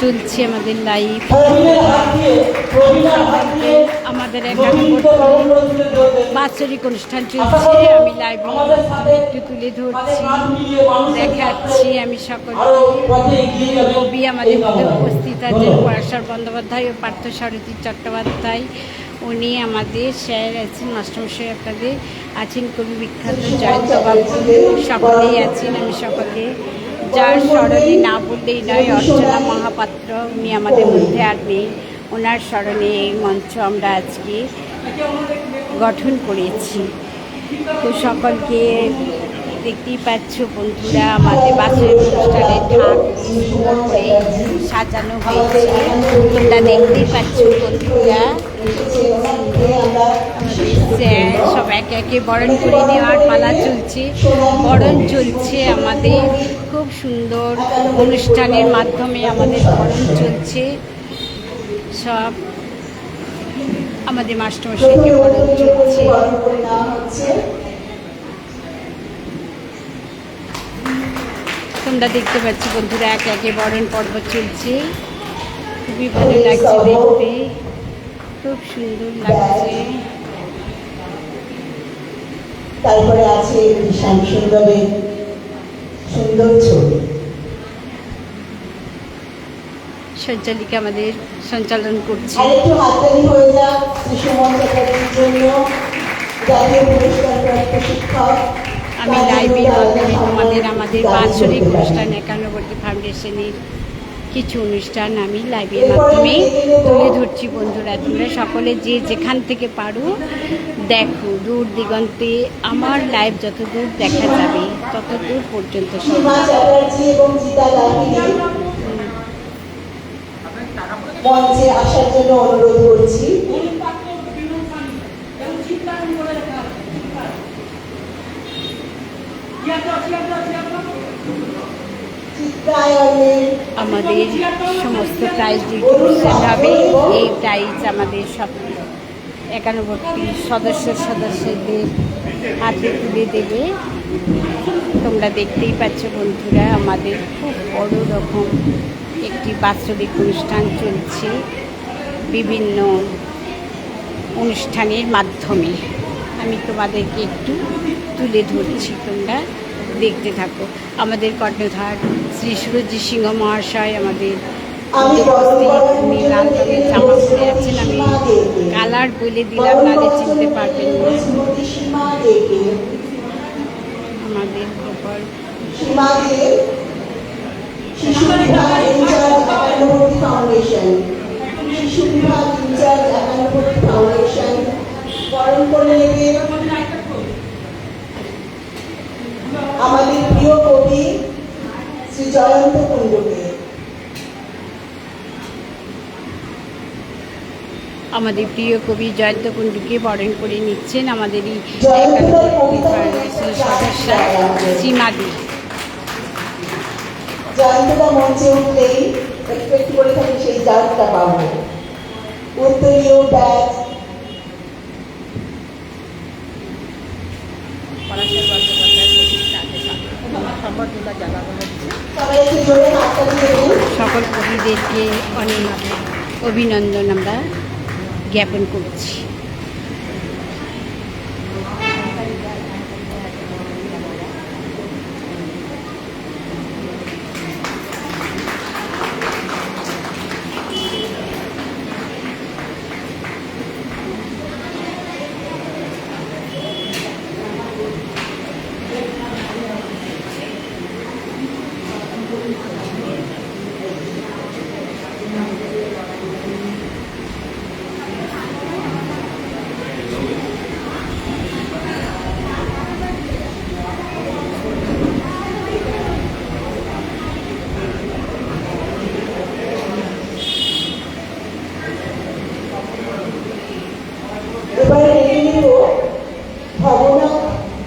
চলছে আমাদের লাইভ। আমাদের এখানে বাৎসরিক অনুষ্ঠান চলছে, আমি লাইভে একটু তুলে ধরছি, দেখাচ্ছি। আমি সকলকে কবি আমাদের মধ্যে উপস্থিত আছেন পরাশর বন্দ্যোপাধ্যায় ও পার্থসারথী চট্টোপাধ্যায়। উনি আমাদের স্যার আছেন, মাস্টারমশাই আপনাদের আছেন, কবি বিখ্যাত জয়ন্ত বাবু, সকলেই আছেন। আমি সকলে যার স্মরণে না বললেই নয়, অর্চনা মহাপাত্র, উনি আমাদের মধ্যে আর নেই, ওনার স্মরণে এই মঞ্চ আমরা আজকে গঠন করেছি। তো সকলকে দেখতেই পাচ্ছ বন্ধুরা, আমাদের বাসের অনুষ্ঠানে ঢাক সুন্দর করে সাজানো হয়েছে, তোমরা দেখতেই পাচ্ছ বন্ধুরা। সব একে একে বরণ করে নেওয়ার পালা চলছে, বরণ চলছে আমাদের খুব সুন্দর অনুষ্ঠানের মাধ্যমে আমাদের বরণ চলছে। সব আমাদের মাস্টারমশাইকে বরণ চলছে। তোমরা দেখতে পাচ্ছ বন্ধুরা, একে একে বরণ পর্ব চলছে, খুবই ভালো লাগছে দেখতে, খুব সুন্দর লাগছে। তারপরে আছে শ্যাম সুন্দরের সুন্দর ছবি। সঞ্চালিকা আমাদের সঞ্চালন করছে। আরেকটু হাততালি হয়ে যাক সুমন চ্যাটার্জির জন্য, জাতীয় পুরস্কারপ্রাপ্ত শিক্ষক। আমি লাইভের মাধ্যমে তোমাদের আমাদের বাৎসরিক অনুষ্ঠান 91 ফাউন্ডেশনের কিছু অনুষ্ঠান আমি লাইভের মাধ্যমে তুলে ধরছি বন্ধুরা। তোমরা সকলে যে যেখান থেকে পারো দেখো, দূর দিগন্তে আমার লাইভ যত দূর দেখা যাবে তত দূর পর্যন্ত মঞ্চে আসার জন্য অনুরোধ করছি। আমাদের সমস্ত প্রাইজ ডিস্ট্রিবিউশন হবে। এই প্রাইজ আমাদের সব 91টি সদস্যদের হাতে তুলে দেবে। তোমরা দেখতেই পাচ্ছ বন্ধুরা, আমাদের খুব বড় রকম একটি বাৎসরিক অনুষ্ঠান চলছে বিভিন্ন অনুষ্ঠানের মাধ্যমে। আমি তোমাদেরকে একটু তুলে ধরছি, তোমরা দেখতে থাকো। আমাদের কর্ণধার শ্রী সুরজিৎ সিংহ মহাশয় আমাদের উনি লাল রঙের জামা পরে আছেন। আমি কালার বলে দিলাম, নাহলে চিনতে পারবেন না। আমাদের গোপাল আমাদের প্রিয় কবি শ্রী জয়ন্ত কুণ্ডুকে। আমাদের প্রিয় কবি জয়ন্ত কুণ্ডুকে বরণ করে নিচ্ছেন আমাদের এই সদস্য সীমাদি। জয়ন্তদা মঞ্চে উঠলেই এক্সপেক্ট করে থাকি সেই জাতটা পাবো, উত্তরীয় ব্যাচ। সকল কবিদেরকে অনেক অভিনন্দন আমরা জ্ঞাপন করছি।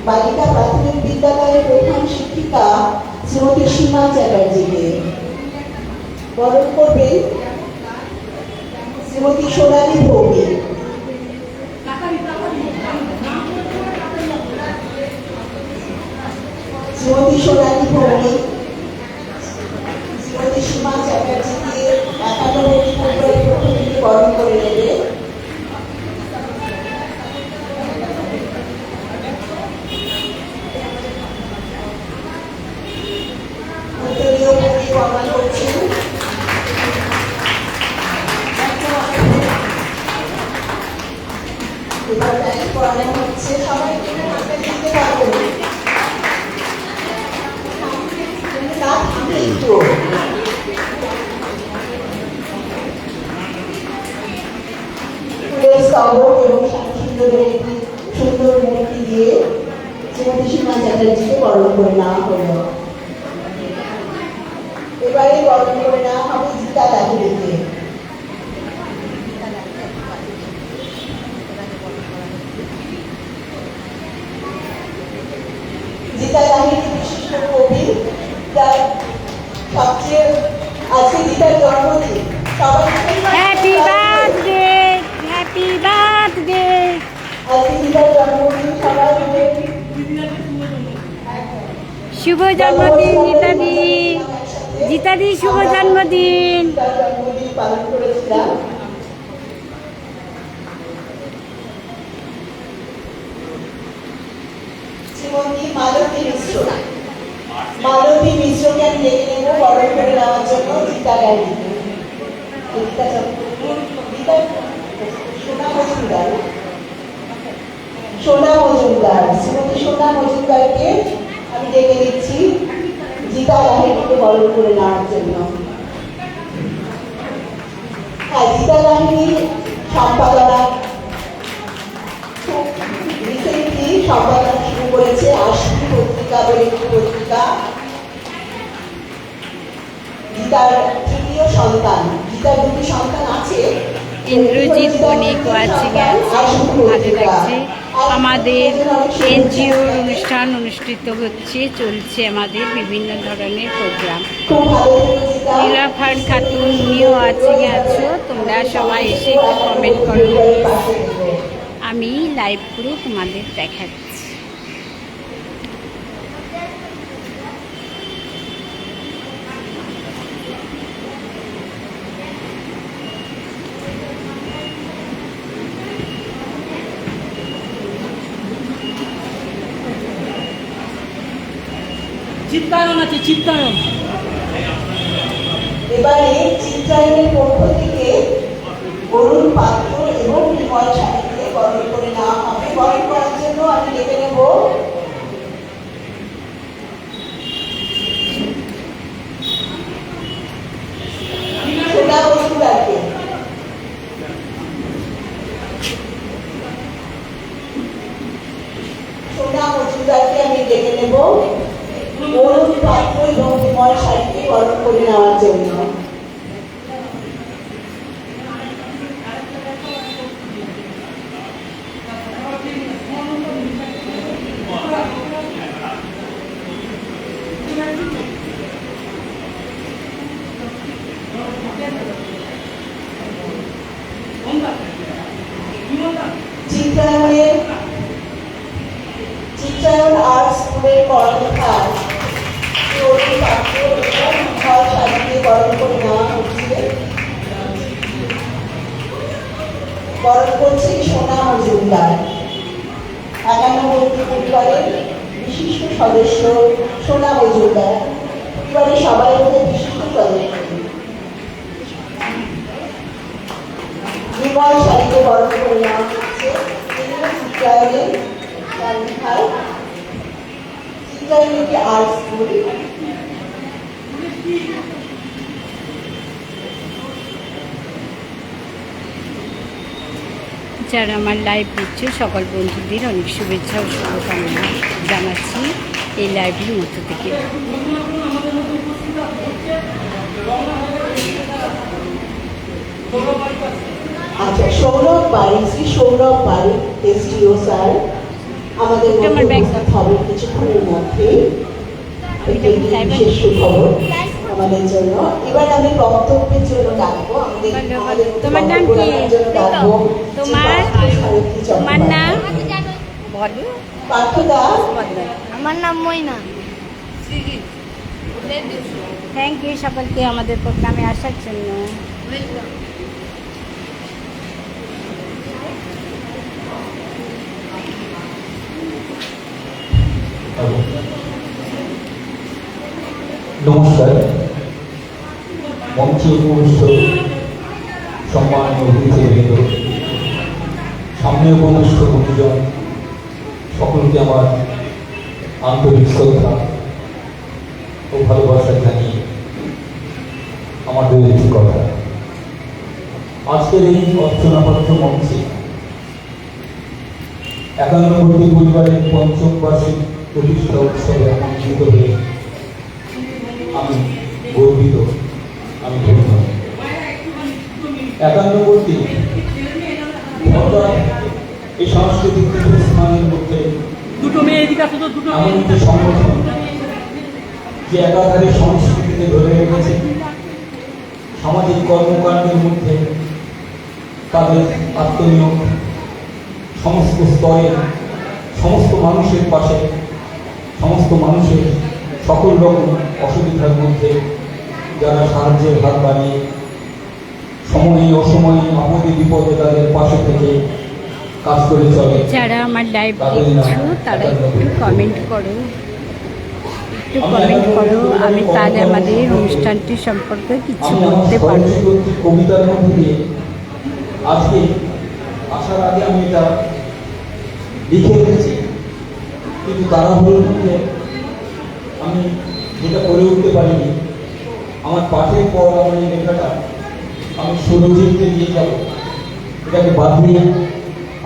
বালিকা প্রাথমিক বিদ্যালয়ের প্রধান শিক্ষিকা শ্রীমতী সীমা চ্যাটার্জিকে। বরণ করবে শ্রীমতী সোনালী ভৌমিক। শ্রীমতী সোনালী ভৌমিক শ্রীমতী সীমা চ্যাটার্জিকে স্তবক এবং সুন্দরের একটি সুন্দর মূর্তি দিয়ে শ্রীমতী সীমা চ্যাটার্জিকে বরণ করে নেওয়া হলো। এবারে বরণ করে নেওয়া হবে জিতা লাহিড়িকে। জিতা লাহিড়ি বিশিষ্ট কবি, যার সবচেয়ে আজকে জিতার জন্মদিন। সবাই হ্যাপি বার্থডে, হ্যাপি বার্থডে। আজকে জিতার জন্মদিন, সবাই মিলে শুভ জন্মদিন গীতাদি, গীতাদি শুভ জন্মদিন। তার জন্মদিন পালন করেছিলাম। শ্রীমতী মালতী মিশ্র, মালতী মিশ্রকে আমি ডেকে নেব বরণ করে নেওয়ার জন্য গীতা গাড়িতে। সোনা মজুমদার, শ্রীমতী সোনা মজুমদারকে আমি ডেকে নিচ্ছি জিতা লাহিড়িকে বরণ করে নেওয়ার জন্য। হ্যাঁ, জিতা লাহিড়ির সম্পাদনা রিসেন্টলি সম্পাদনা শুরু করেছে আশি পত্রিকা বলে একটি পত্রিকা। গীতার তৃতীয় সন্তান, গীতার দুটি সন্তান আছে। ইন্দ্রজিৎ বণিক ওয়াচিংয়ে আছে, খুব ভালো লাগছে। আমাদের এনজিওর অনুষ্ঠান অনুষ্ঠিত হচ্ছে, চলছে আমাদের বিভিন্ন ধরনের প্রোগ্রাম। খুব ভালো থেকো গীতা। নীলাফার খাতুন, উনিও ওয়াচিংয়ে আছো, তোমরা সবাই এসে একটু কমেন্ট করো। পরিবারের পাশে থেকো। আমি লাইভ করে তোমাদের দেখাচ্ছি। চিত্তায়ন আছে, চিত্তায়ন। এবারে চিত্রায়নের পক্ষ থেকে অরুণ পাত্র এবং বিমল সাহেবকে বরণ করে নেওয়া হবে। বরণ করার জন্য আমি ডেকে নেব সোনা মজুমদারকে। সোনা মজুমদারকে আমি ডেকে নেব অরুণ পাত্র এবং বিমল সাহেবকে বরণ করে নেওয়ার জন্য। চিত্রায়ন আর্ট স্কুলের কর্মকার অরুণ পাত্র এবং বিমল সাহেবকে বরণ করে নেওয়া হচ্ছে। বরণ করছে সোনা মজুমদার, 91 পরিবারের বিশিষ্ট সদস্য সোনা মজুমদার। পরিবারের সবাই মধ্যে বিশিষ্ট সদস্য। বিমল সাহেবকে বরণ করে নেওয়া হচ্ছে। চিত্রায়নের চিত্রায়ন একটি আর্ট স্কুল। যারা আমার লাইভ দেখছে সকল বন্ধুদের অনেক শুভেচ্ছা ও শুভকামনা জানাচ্ছি এই লাইভের মধ্য থেকে। আচ্ছা, সৌরভ বাড়ি, শ্রী সৌরভ বাড়ি এসডিও স্যার আমাদের মধ্যে উপস্থিত হবেন কিছুক্ষণের মধ্যে। একটি বিশেষ সুখবর আমাদের জন্য। এবার আমি বক্তব্যের জন্য ডাকবো আমাদের তোমার নাম কি? ডাকবো তোমার নাম বলো। পার্থদা। আমার নাম ময়না। থ্যাংক ইউ সকলকে আমাদের প্রোগ্রামে আসার জন্য। নমস্কার। মঞ্চে উপবিষ্ট সম্মানীয় অতিথিবৃন্দ, সামনে উপবিষ্ট গুরুজন, সকলকে আমার আন্তরিক শ্রদ্ধা ও ভালোবাসা জানিয়ে আমার দুই একটি কথা। আজকের এই অর্চনাপত্র মঞ্চে একান্নবর্তী পরিবারের পঞ্চম বার্ষিক প্রতিষ্ঠা উৎসবে আমন্ত্রিত হয়ে আমি গর্বিত, আমি ধন্য। একান্নবর্তী এই সাংস্কৃতিক স্থানের মধ্যে দুটো মেয়ে এদিকে আসো তো, দুটো এমন একটি সংগঠন যে একাধারে সংস্কৃতিকে ধরে রেখেছে, সামাজিক কর্মকাণ্ডের মধ্যে তাদের আত্মনিয়োগ, সমস্ত স্তরে সমস্ত মানুষের পাশে, সমস্ত মানুষের সকল রকম অসুবিধার মধ্যে যারা সাহায্যের হাত বাড়িয়ে সময়ে অসময়ে আপদে বিপদে তাদের পাশে থেকে কাজ করে চলে। যারা আমার লাইভ দেখছো তারা একটু কমেন্ট করো, একটু কমেন্ট করো, আমি তাহলে আমাদের অনুষ্ঠানটি সম্পর্কে কিছু আমি আমার বলতে পারবো। স্বরচিত কবিতার মধ্যে দিয়ে আজকে আসার আগে আমি এটা লিখে রেখেছি, কিন্তু তাড়াহুড়োর মধ্যে আমি যেটা করে উঠতে পারিনি। আমার পাঠের পর আমার এই লেখাটা আমি সুরজিৎকে দিয়ে যাব, এটাকে বাঁধিয়ে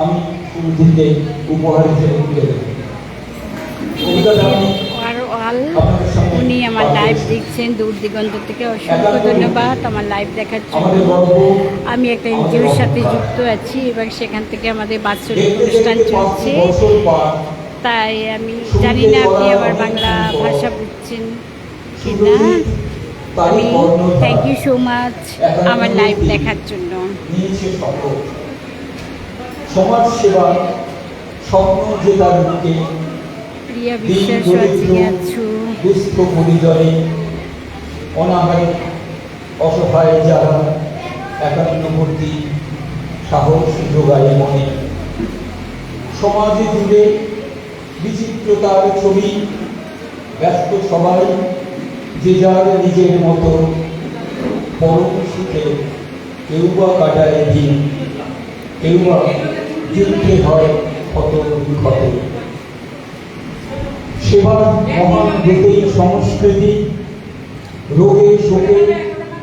আমি সুরজিৎকে উপহার হিসেবে তুলে দেব। কবিতাটা আমি আপনাদের সামনে উনি আমার পাঠ লাইভ করছি। দেখছেন দূর দিগন্ত থেকে, অসংখ্য ধন্যবাদ আমার লাইভ দেখার আমাদের জন্য। গর্ব, আমি একটা এনজিওর সাথে যুক্ত আছি এবং সেখান থেকে আমাদের বাৎসরিক দেখতে অনুষ্ঠান দেখতে 5 চলছে, বছর পর তাই আমি জানি না আপনি আমার বাংলা ভাষা বুঝছেন কি না। আমি থ্যাংক ইউ সো মাচ আমার লাইভ দেখার জন্য। নিয়েছে শপথ, সমাজ সেবা স্বপ্ন যে তার বুকে, প্রিয়া দিন বিশ্বাস দরিদ্র আছো, দুস্থ পরিজনে, অনাহারে অসহায় যারা একান্নবর্তী সাহস যোগায় মনে। সমাজে জুড়ে বিচিত্রতার ছবি, ব্যস্ত সবাই যে যার নিজের মতো, পরম সুখে কেউ বা কাটায় দিন, কেউ বা যুদ্ধে হয় ক্ষত বিক্ষতে। সেবার মহান রূপেই সংস্কৃতি, রোগে শোকে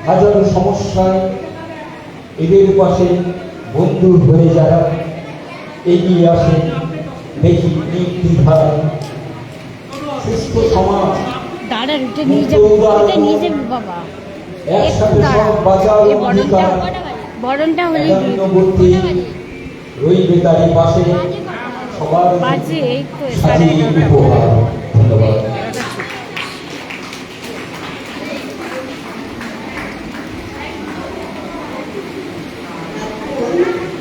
হাজারো সমস্যায় এদের পাশে বন্ধু হয়ে যারা এগিয়ে আসে দেখি নির্দ্বিধায়। সুস্থ সমাজ দাঁড়া রুটে নিয়ে যাবো, রুটে নিয়ে যাবি বাবা, একসাথে দাঁড়া। সব বাঁচার এই বরণটা অধিকার, বরণটা হলে একান্নবর্তী রইবে তারই পাশে সবার বাজে এই তো সাজিয়ে উপহার। ধন্যবাদ।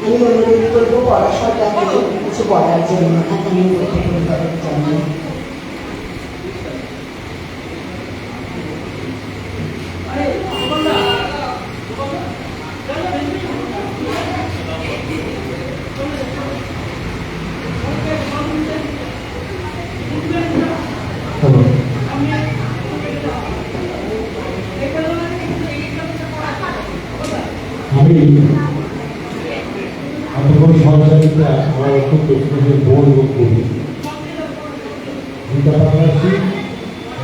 আমি অনুরোধ করবো পড়াশোনাটাকে কিছু বলার জন্য একান্নবর্তী পরিবারের জন্য। আমি এতক্ষণ সহযোগিতা আমার খুব পেছনে বলব করি গীতা পাশাপাশি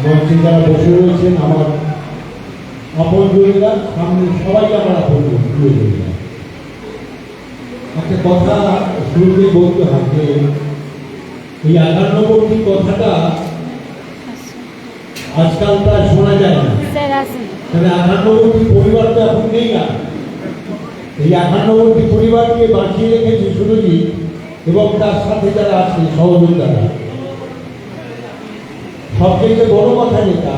মঞ্চে যারা বসে রয়েছেন আমার আপন জনেরা, সামনে সবাইকে আমার আপন জনেরা। একটা কথা শুরুতেই বলতে হয় যে এই 98 কথাটা আজকাল প্রায় শোনা যায় না। স্যার আসুন। তবে 98 পরিবার তো এখন নেই না। এই 98 পরিবারকে বাঁচিয়ে রেখেছে সুরজিৎ এবং তার সাথে যারা আছে সহযোগিতারা। সবচেয়ে বড় কথা যেটা,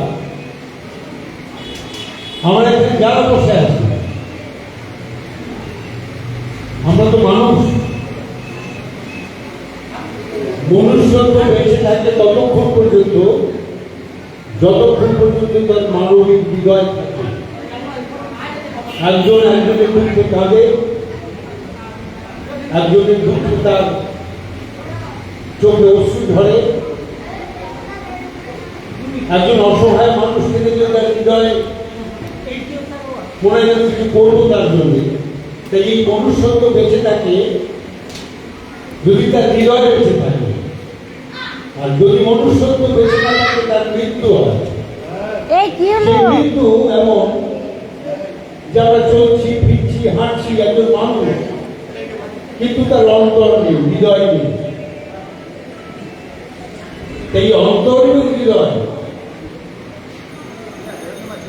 আমরা এখানে যারা বসে আছি আমরা তো মানুষ, মনুষ্যত্ব বেঁচে থাকে ততক্ষণ পর্যন্ত যতক্ষণ পর্যন্ত তার মানবিক হৃদয় থাকে। একজন একজনের দুঃখে কাঁদে, একজনের দুঃখে তার চোখে অশ্রু ধরে, একজন অসহায় মানুষ থেকে যদি তার হৃদয়ে মনে হয় কিছু করবো তার জন্য, তাই এই মনুষ্যত্ব বেঁচে থাকে যদি তার হৃদয়ে বেঁচে থাকে। আর যদি মনুষ্যত্ব বেঁচে না থাকে তার মৃত্যু হয়। এই কি হলো? সেই মৃত্যু এমন যে আমরা চলছি ফিরছি হাঁটছি একজন মানুষ, কিন্তু তার অন্তর নেই, হৃদয় নেই। এই অন্তর এবং হৃদয়,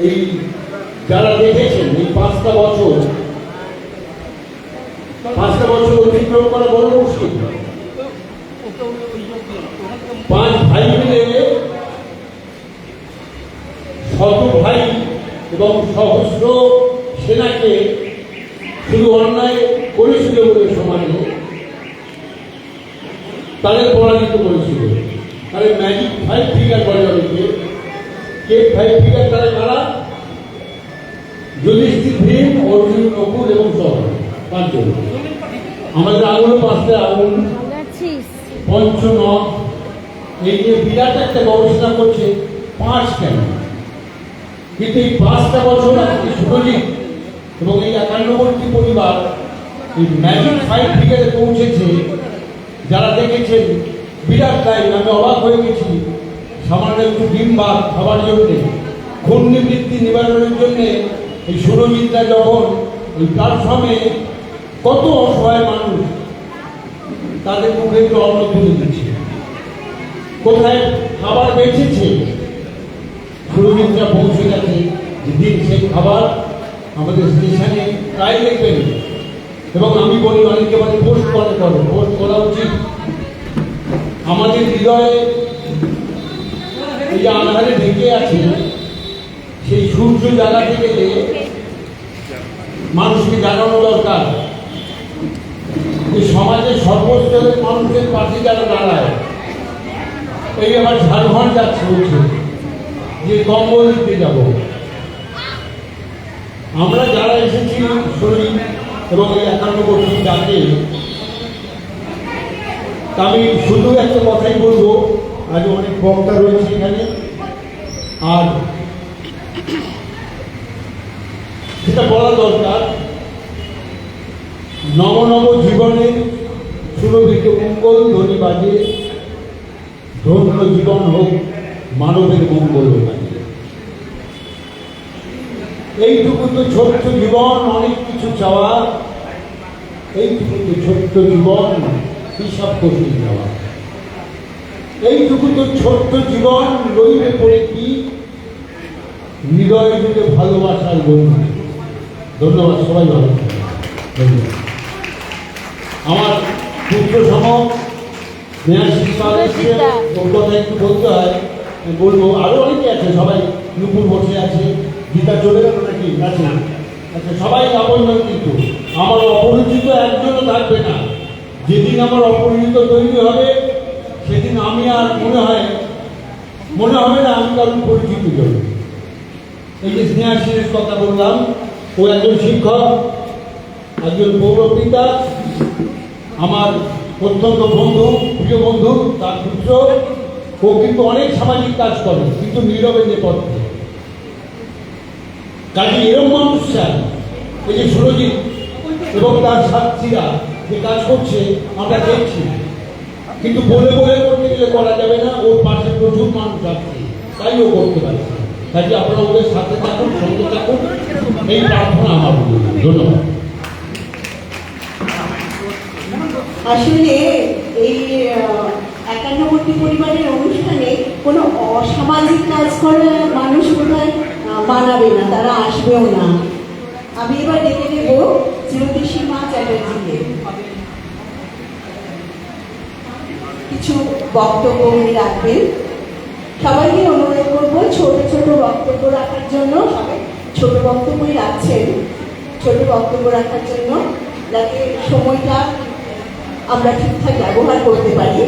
এই যারা দেখেছেন এই 5টা বছর অতিক্রম করা বড় মুশকিল। 5 ভাই মিলে শত ভাই এবং সহস্র সেনাকে শুধু অন্যায় করেছিল বলে সমাজে তাদের পরাজিত করেছিল। তাদের ম্যাজিক 5 ফিগার বলে অনেকে। কে 5 ফিগার? তারা কারা? যুধিষ্ঠির, ভীম, অর্জুন, নকুল এবং সহদেব, 5 জন। আমাদের আগুন 5টা আগুন, পঞ্চনদ। এই যে বিরাট একটা গবেষণা করছে 5 কেন, কিন্তু এই 5টা বছর আজকে সুরজিৎ এবং এই 51টি পরিবার এই ম্যাজিক 5 ফিগারে পৌঁছেছে। যারা দেখেছেন বিরাট লাইন, আমি অবাক হয়ে গেছি। সামান্য একটু ডিম ভাত খাবার জন্যে, ঘূর্ণিবৃত্তি নিবারণের জন্যে এই সুরজিৎরা যখন ওই প্ল্যাটফর্মে কত অসহায় মানুষ তাদের মুখে একটু অন্ন তুলে দিচ্ছে, কোথায় খাবার বেঁচেছে, সুরজিৎরা পৌঁছে গেছে। যেদিন সেই খাবার আমাদের স্টেশনে প্রায় দেখবেন। এবং আমি বলি, অনেকে মানে পোস্ট করা উচিত। আমাদের হৃদয়ে এই যে আধারে ঢেকে আছে, সেই সূর্য জাগাতে গেলে মানুষকে জানানো দরকার যে সমাজের সর্বস্তরের মানুষের পাশে যারা দাঁড়ায়। এই আবার ঝাড়খণ্ড যাচ্ছে, বলছে যে কম্বল দিতে যাব। আমরা যারা এসেছি শরীর এবং এই 51টি ডাকে, আমি শুধু একটা কথাই বলবো। আজ অনেক বক্তা রয়েছে এখানে, আর সেটা বলা দরকার। নব জীবনে সুরভিত মঙ্গল ধ্বনি বাজে, ধন্য জীবন হোক মানবের মঙ্গল বাজে। এইটুকু তো ছোট্ট জীবন, অনেক কিছু চাওয়া। এইটুকু তো ছোট্ট জীবন, হিসাব করতে যাওয়া। এইটুকু তো ছোট্ট জীবন, রইবে পড়ে কি হৃদয় জুড়ে ভালোবাসার বন্ধু। ধন্যবাদ, সবাই ভালো থাকবেন। ধন্যবাদ। আমার পুত্র সম কথা একটু বলতে হয়, বলবো। আরো অনেকে আছে, সবাই নুপুর বসে আছে, গীতা চলে গেল নাকি আছে? আচ্ছা, সবাই আপনজন, কিন্তু আমার অপরিচিত একজনও থাকবে না। যেদিন আমার অপরিচিত তৈরি হবে সেদিন আমি আর মনে হবে না আমি কারণ পরিচিত জন। এই যে স্নেহাশীলের কথা বললাম, ও একজন শিক্ষক, একজন পৌরপিতা, আমার অত্যন্ত বন্ধু, প্রিয় বন্ধু, তার পুত্র। ও কিন্তু অনেক সামাজিক কাজ করে, কিন্তু নীরবে নেপথ্যে। কাজে এরকম মানুষ চাই। এই যে সুরজিৎ এবং তার সাথীরা যে কাজ করছে আমরা দেখছি, কিন্তু বলে করতে গেলে করা যাবে না। ওর পাশে প্রচুর মানুষ আছে, তাই ও করতে পারছে। কাজে আপনারা ওদের সাথে থাকুন, সঙ্গে থাকুন, এই প্রার্থনা আমার। ধন্যবাদ। আসলে এই 51টি পরিবারের অনুষ্ঠানে কোনো অসামাজিক কাজ করা মানুষ বোধহয় মানাবে না, তারা আসবেও না। আমি এবার ডেকে নেব জ্যোতিষীমা চ্যাটার্জিকে। কিছু বক্তব্য উনি রাখবেন। সবাইকে অনুরোধ করবো ছোট ছোট বক্তব্য রাখার জন্য। সবাই ছোট বক্তব্যই রাখছেন, ছোট বক্তব্য রাখার জন্য, যাতে সময়টা আমরা ঠিকঠাক ব্যবহার করতে পারি।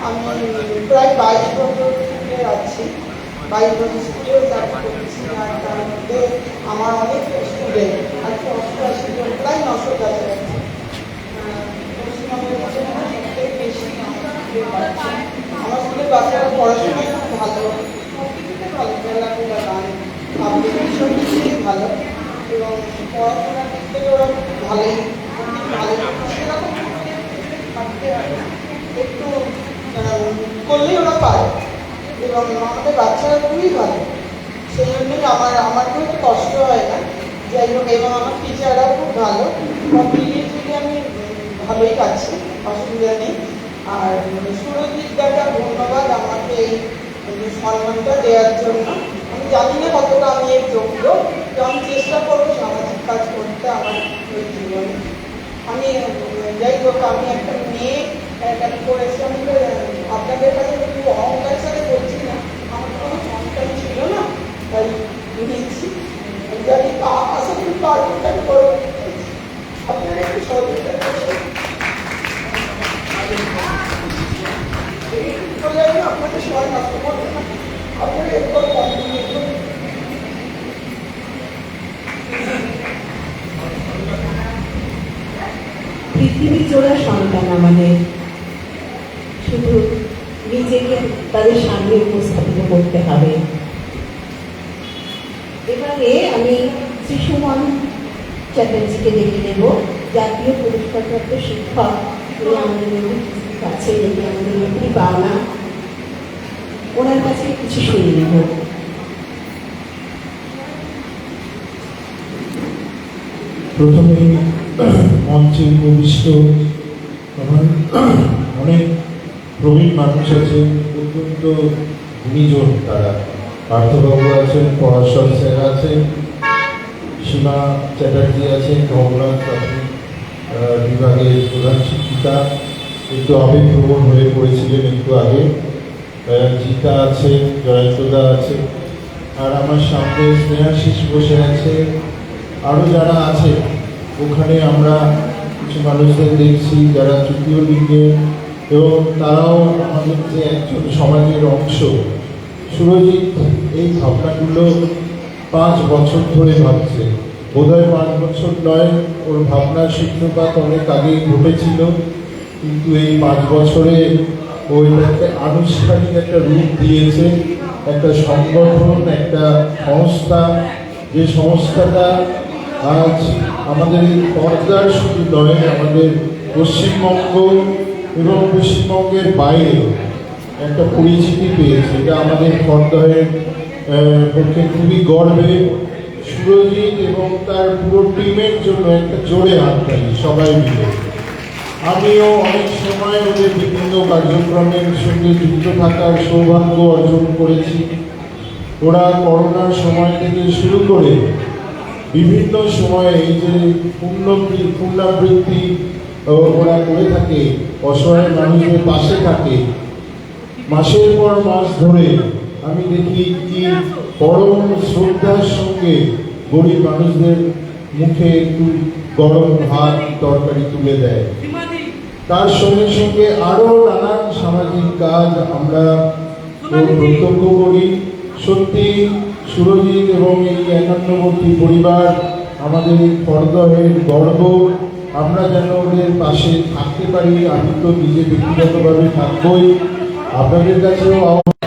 আমি প্রায় 22 বছর থেকে আছি, 22 বছর স্কুলেও চাকরি করেছি। আর তার মধ্যে আমার অনেক স্টুডেন্ট আছে, 88 জন, প্রায় 900 কাছাকাছি। পশ্চিমবঙ্গের মধ্যে সবথেকে বেশি আমার স্কুলের বাচ্চারা পড়াশোনায় খুব ভালো, সবথেকে ভালো, খেলাধুলা, গান, আবৃত্তি সব কিছুই ভালো। এবং পড়াশোনার দিক থেকে ওরা ভালোই সেরকম থাকতে একটু করলেই ওরা পারে। এবং আমাদের বাচ্চারা খুবই ভালো, সেই জন্যই আমার খুব একটু কষ্ট হয় না। যাই হোক, এবং আমার টিচাররাও খুব ভালো। সব মিলিয়ে যদি আমি ভালো ভালোই কাটছে, অসুবিধা নেই। আর সুরজিৎ দাদা ধন্যবাদ আমাকে এই সম্মানটা দেওয়ার জন্য। আমি জানি না কতটা আমি এর যোগ্য, তো আমি চেষ্টা করবো সামাজিক কাজ করতে আমার ওই জীবনে। আমি যাই হোক, আমি একটা মেয়ে একটা পরিশ্রম করে আপনাদের কাছে খুব অহংকার সাথে বলছি না, আমার কোনো সন্তান ছিল না, তাই নিয়েছি। জানি আশা করি পারবেন করবো, আপনারা একটু সহযোগিতা করবেন। আপনাদের সবাই নষ্ট করবেন না, আপনারা এরপর কন্টিনিউ করবেন। পৃথিবী জোড়া সন্তান আমাদের, শুধু নিজেকে তাদের সামনে উপস্থাপিত করতে হবে। এবারে আমি শ্রী সুমন চ্যাটার্জিকে ডেকে নেব, জাতীয় পুরস্কারপ্রাপ্ত শিক্ষক। উনি আমাদের কাছে ডেকে আমাদের নতুন পাওনা, ওনার কাছে কিছু শুনে নেব। প্রথমে মঞ্চে উপবিষ্ট আমার অনেক প্রবীণ মানুষ আছে, অত্যন্ত গুণীজন তারা। পার্থবাবু আছেন, পরাশর স্যার আছেন, সীমা চ্যাটার্জি আছেন, ভগবান প্রাথমিক বিভাগের প্রধান শিক্ষিকা, একটু আবেগপ্রবণ হয়ে পড়েছিলেন একটু আগে। জিতা আছে, জয়ন্তদা আছে, আর আমার সামনে স্নেহাশিস বসে আছে। আরও যারা আছে ওখানে আমরা কিছু মানুষদের দেখছি যারা তৃতীয় লিঙ্গের, এবং তারাও আমাদের যে একজন সমাজের অংশ। সুরজিৎ এই ভাবনাগুলো 5 বছর ধরে ভাবছে, বোধহয় 5 বছর নয়, ওর ভাবনার সূত্রপাত অনেক আগেই ঘটেছিল, কিন্তু এই 5 বছরে ওই একটা আনুষ্ঠানিক একটা রূপ দিয়েছে, একটা সংগঠন, একটা সংস্থা, যে সংস্থাটা আজ আমাদের এই পর্দার শুধু নয়, আমাদের পশ্চিমবঙ্গ এবং পশ্চিমবঙ্গের বাইরে একটা পরিচিতি পেয়েছে। এটা আমাদের পর্দায়ের পক্ষে খুবই গর্বের। সুরজিৎ এবং তার পুরো টিমের জন্য একটা জোরে হাততালি সবাই মিলে। আমিও অনেক সময় ওদের বিভিন্ন কার্যক্রমের সঙ্গে যুক্ত থাকার সৌভাগ্য অর্জন করেছি। ওরা করোনার সময় থেকে শুরু করে বিভিন্ন সময়ে এই যে পুনরাবৃত্তি ওরা করে থাকে, অসহায় মানুষের পাশে থাকে, মাসের পর মাস ধরে আমি দেখি কি পরম শ্রদ্ধার সঙ্গে গরিব মানুষদের মুখে একটু গরম ভাত তরকারি তুলে দেয়। তার সঙ্গে সঙ্গে আরও নানান সামাজিক কাজ আমরা প্রত্যক্ষ করি। সত্যি সুরজিৎ এবং এই 51বর্তী পরিবার আমাদের এই ফর্দহের গর্ব। আমরা যেন ওদের পাশে থাকতে পারি, আমি তো নিজে ব্যক্তিগতভাবে থাকবই, আপনাদের কাছেও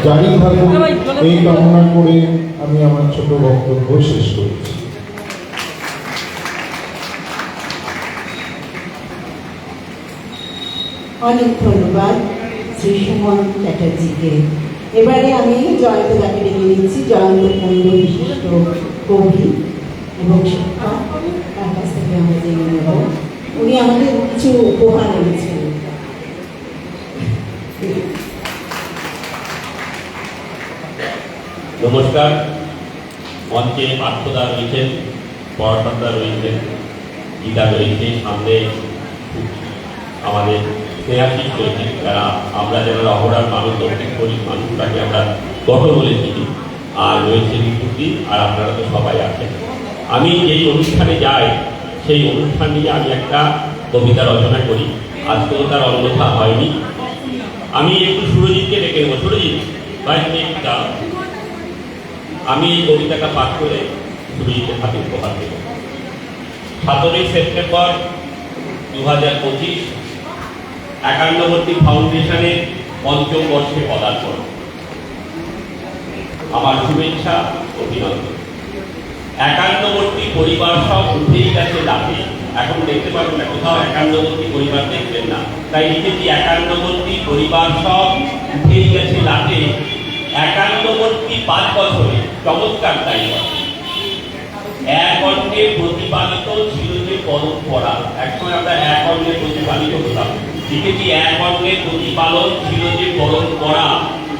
জারি থাকুন এই কামনা করে আমি আমার ছোট বক্তব্য শেষ করছি। অনেক ধন্যবাদ শ্রী সুমন চ্যাটার্জিকে। এবারে আমি জয়ন্তদাকে ডেকে নিচ্ছি। জয়ন্ত কুণ্ড বিশিষ্ট কবি এবং শিক্ষক, তার কাছ থেকে আমরা জেনে নেব উনি আমাদের কিছু উপহার এনেছেন। নমস্কার। মঞ্চে পার্থদা রয়েছেন, পরাশরদা রয়েছেন, গীতা রয়েছে, সামনে আমাদের স্নেহাশিস রয়েছেন, যারা আমরা যারা অপরাধ মানুষ, দক্ষিণ গরিব মানুষ, তাকে আমরা গঠন বলে চিনি, আর রয়েছে বিভূতি, আর আপনারা তো সবাই আছেন। আমি যেই অনুষ্ঠানে যাই সেই অনুষ্ঠান নিয়ে আমি একটা কবিতা রচনা করি, আজকেও তার অন্যথা হয়নি। আমি একটু সুরজিৎকে ডেকে নেব। সুরজিৎ ভাই, তুমি একটু দাঁড়াও। আমি এই কবিতাটা পাঠ করে সুরজিতের হাতে উপহার দেব। 17 সেপ্টেম্বর 2025 51বর্তী ফাউন্ডেশনের 5ম বর্ষে পদার্পণ। আমার শুভেচ্ছা, অভিনন্দন। 51বর্তী পরিবার সব উঠেই গেছে লাফে। এখন দেখতে পাবেন না, কোথাও 51বর্তী পরিবার দেখবেন না, তাই লিখেছি 51বর্তী পরিবার সব উঠেই গেছে লাফে। 51বর্তী 5 বছরে চমৎকার তাই এক অন্নে প্রতিপালিত ছিল যে পরম্পরা, একসময় আমরা এক অন্নে প্রতিপালিত হতাম, লিখেছি এক অন্নে প্রতিপালন ছিল যে পরম্পরা,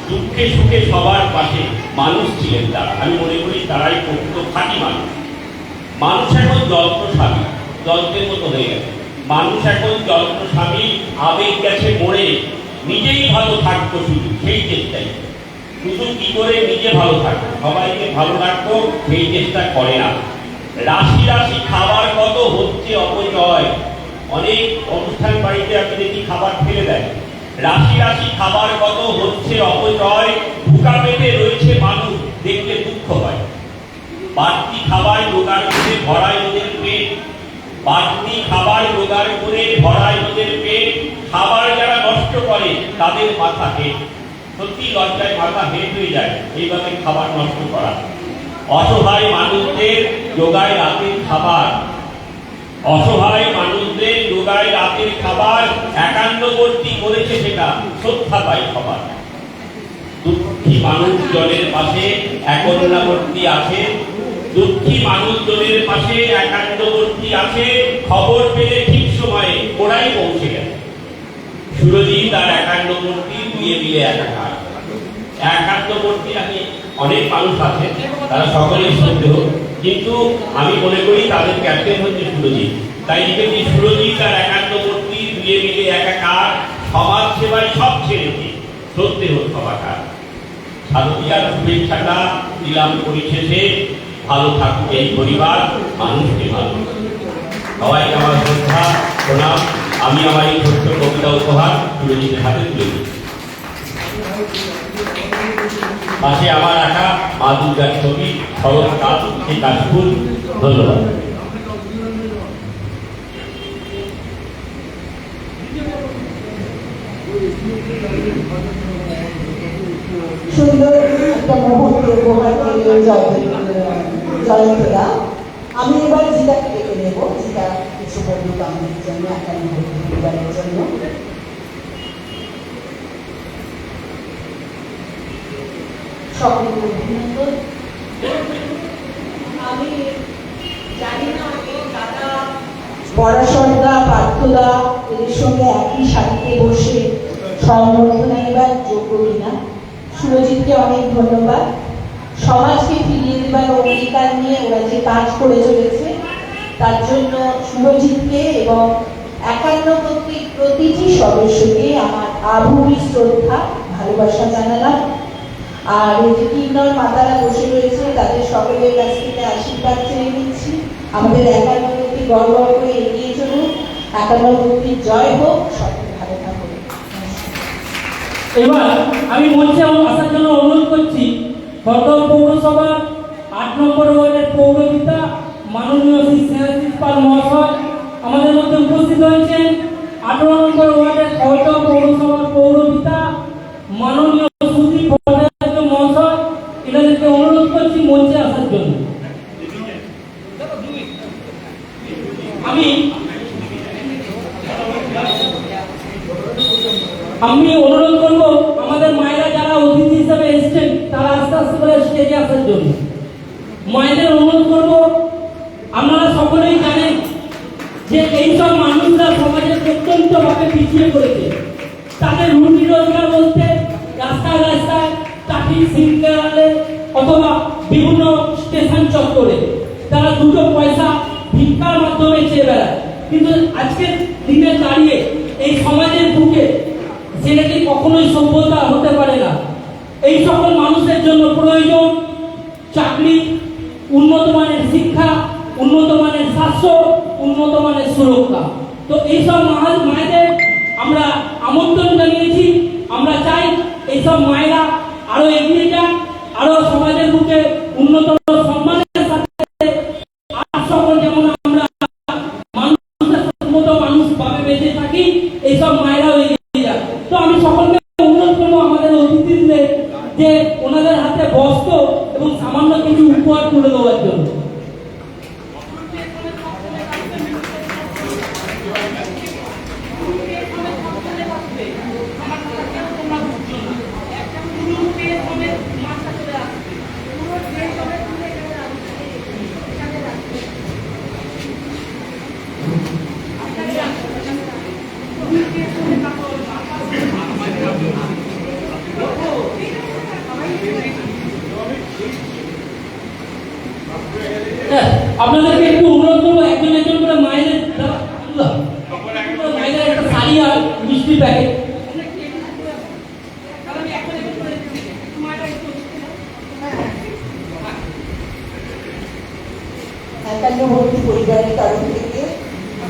দুঃখে সুখে সবার পাশে মানুষ ছিলেন তারা। আমি মনে করি তারাই প্রকৃত খাঁটি মানুষ। মানুষ এখন যন্ত্রস্বামী, যন্ত্রের মতো হয়ে গেছে। মানুষ এখন যন্ত্রস্বামী, আবেগ গেছে মরে, নিজেই ভালো থাকতো শুধু সেই চেষ্টাই, শুধু কি করে নিজে ভালো থাকতো, সবাইকে ভালো রাখতো সেই চেষ্টা করে না। রাশি রাশি খাবার কত হচ্ছে অপচয়, অনেক অনুষ্ঠান বাড়িতে আপনি দেখি খাবার ফেলে দেয়। রাশি রাশি খাবার কত হচ্ছে অপচয়, ভুকা পেটে রয়েছে মানুষ, দেখলে দুঃখ হয়। বাড়তি খাবার জোগাড় করে ভরায় ওদের পেট, বাড়তি খাবার জোগাড় করে ভরায় ওদের পেট, খাবার যারা নষ্ট করে তাদের মাথা হেট। সত্যি লজ্জায় মাথা হেট হয়ে যায় এইভাবে খাবার নষ্ট করা। অসহায় মানুষদের জোগায় রাতের খাবার, অসহায় মানুষদের জোগায় রাতের খাবার, একান্নবর্তী করেছে সেটা শ্রদ্ধা পাই সবার। দুঃখী মানুষজনের পাশে একান্নবর্তী আছে, দুঃখী মানুষজনের পাশে একান্নবর্তী আছে, খবর পেলে ঠিক সময়ে ওরাই পৌঁছে গেছে। সুরজিৎ আর একান্নবর্তী দুয়ে মিলে একাকার। একান্নবর্তী আমি অনেক মানুষ আছে, তারা সকলেই সন্দেহ, কিন্তু আমি মনে করি তাদের ক্যাপ্টেন হচ্ছে সুরজিৎ। তাই লিখেছি সুরজিৎ আর একান্নবর্তী দুয়ে মিলে একাকার, সমাজ সেবায় সব ছেড়েছে, সন্দেহ সবাকার। শারদীয়ার শুভেচ্ছাটা দিলাম পরিশেষে, ভালো থাকুক এই পরিবার, মানুষকে ভালো। সবাইকে আমার শ্রদ্ধা প্রণাম। আমি আমার এই ছোট্ট কবিতা উপহার সুরজিতের হাতে তুলে দিই। পাশে আমার রাখা মা দুর্গার ছবি, শরৎ কাজ, সেই কাশফুল। ধন্যবাদ। সুন্দর একটা মুহূর্ত উপহার দিল জয়ন্তরা। আমি এবার জিতাকে ডেকে নেব, জিতা কিছু বলব আমাদের জন্য, একান্নবর্তী জন্য। সকলকে অভিনন্দন। আমি জানি না দাদা পড়াশোনা পার্থদা এদের সঙ্গে একই সারিতে বসে সংবর্ধনা নেবার যোগ্য কিনা। সুরজিৎকে অনেক ধন্যবাদ। সমাজকে ফিরিয়ে দেবার অঙ্গীকার নিয়ে ওরা যে কাজ করে চলেছে তার জন্য সুরজিৎকে এবং একান্নবর্তীর প্রতিটি সদস্যকে আমার আভূমি শ্রদ্ধা ভালোবাসা জানালাম। আর এই যে কিন্নর মাতারা বসে রয়েছে তাদের সকলের কাছ থেকে আশীর্বাদ চেয়ে নিচ্ছি। আমাদের একান্নবর্তী গর্ব করে এগিয়ে চলুন, একান্নবর্তীর জয় হোক, সকলে ভালো থাকুন। এবার আমি মঞ্চে আসার জন্য অনুরোধ করছি সদর পৌরসভা ৮ নম্বর ওয়ার্ডের পৌরপিতা মাননীয় শ্রী স্নেহাশিস পাল মহাশয় আমাদের মধ্যে উপস্থিত হয়েছেন। ১৮ নম্বর ওয়ার্ডের সদর পৌরসভার পৌরপিতা মাননীয় সুদীপ ভট্টাচার্য মহাশয়, এনাদেরকে অনুরোধ করছি মঞ্চে আসার জন্য। আমি অনুরোধ করব আমাদের মায়েরা যারা অতিথি হিসেবে এসেছেন তারা আস্তে আস্তে করে স্টেজে আসার জন্য। মায়েদের অনুরোধ করব, আপনারা সকলেই জানেন যে এইসব মানুষরা সমাজের অত্যন্তভাবে পিছিয়ে পড়েছে। তাদের রুটি রোজগার বলতে রাস্তায় রাস্তায় ট্রাফিক সিগন্যালে অথবা বিভিন্ন স্টেশন চত্বরে তারা দুটো পয়সা ভিক্ষার মাধ্যমে চেয়ে বেড়ায়। কিন্তু আজকের দিনে দাঁড়িয়ে এই সমাজের বুকে সেটাকে কখনোই সভ্যতা হতে পারে না। এই সকল মানুষের জন্য প্রয়োজন চাকরি, উন্নত মানের শিক্ষা, উন্নত মানের স্বাস্থ্য, উন্নত মানের সুরক্ষা। তো এইসব মায়েদের আমরা আমন্ত্রণ জানিয়েছি। আমরা চাই এইসব মায়েরা আরো এগিয়ে যান, আরো সমাজের বুকে উন্নত সম্মানের সাথে আর সকল যেমন আমরা মানুষের মতো মানুষ ভাবে বেঁচে থাকি, এইসব মায়েরাও এগিয়ে যান। তো আমি সকলকে অনুরোধ করবো আমাদের অতিথিদের যে ওনাদের হাতে বস্ত্র এবং সামান্য কিছু উপহার তুলে দেওয়ার জন্য। আপনাদেরকে একটু অনুরোধ করবো একজন একজন করে মায়েদের মায়েদের একটা শাড়ি আর মিষ্টি প্যাকেট। একান্নবর্তী পরিবারের তরফ থেকে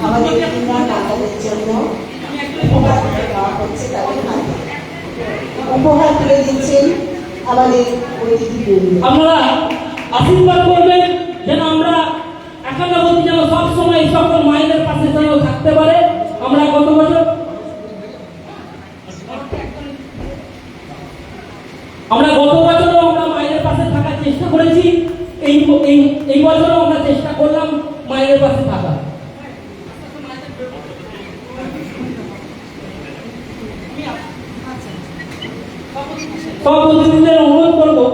আমাদের কিনা টাকাদের জন্য উপহার দেওয়া হচ্ছে তাদের হাতে। উপহার তুলে দিচ্ছেন আমাদের অতিথিবৃন্দ। আপনারা আশীর্বাদ করবেন যেন আমরা একান্নবর্তী যেন সবসময় এই সকল মায়েদের পাশে যেন থাকতে পারে। আমরা গত বছর আমরা মায়েদের পাশে থাকার চেষ্টা করেছি, এই বছরও আমরা চেষ্টা করলাম মায়েদের পাশে থাকা। সব অতিথিদের অনুরোধ করবো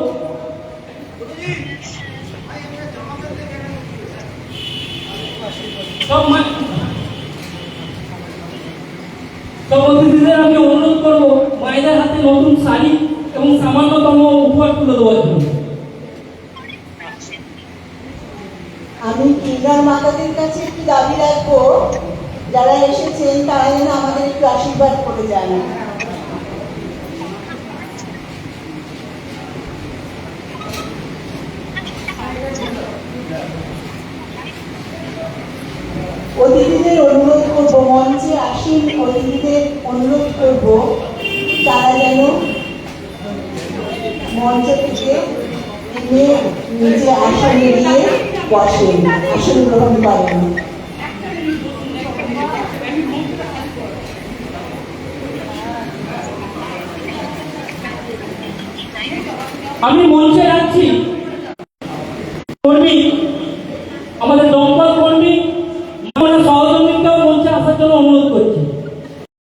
সব অতিথিদের আমি অনুরোধ করবো মায়েদের হাতে নতুন শাড়ি এবং সামান্যতম উপহার তুলে দেওয়ার জন্য। আমি কিন্নার মাতাদের কাছে একটু দাবি রাখবো, যারা এসেছেন তারা যেন আমাদের একটু আশীর্বাদ করে যান। অতিথিদের অনুরোধ করবো, মঞ্চে আসীন অতিথিদের অনুরোধ করবো তারা যেন মঞ্চ থেকে নিজে আসনে গিয়ে বসেন, আসন গ্রহণ করেন। আমি মঞ্চে রাখছি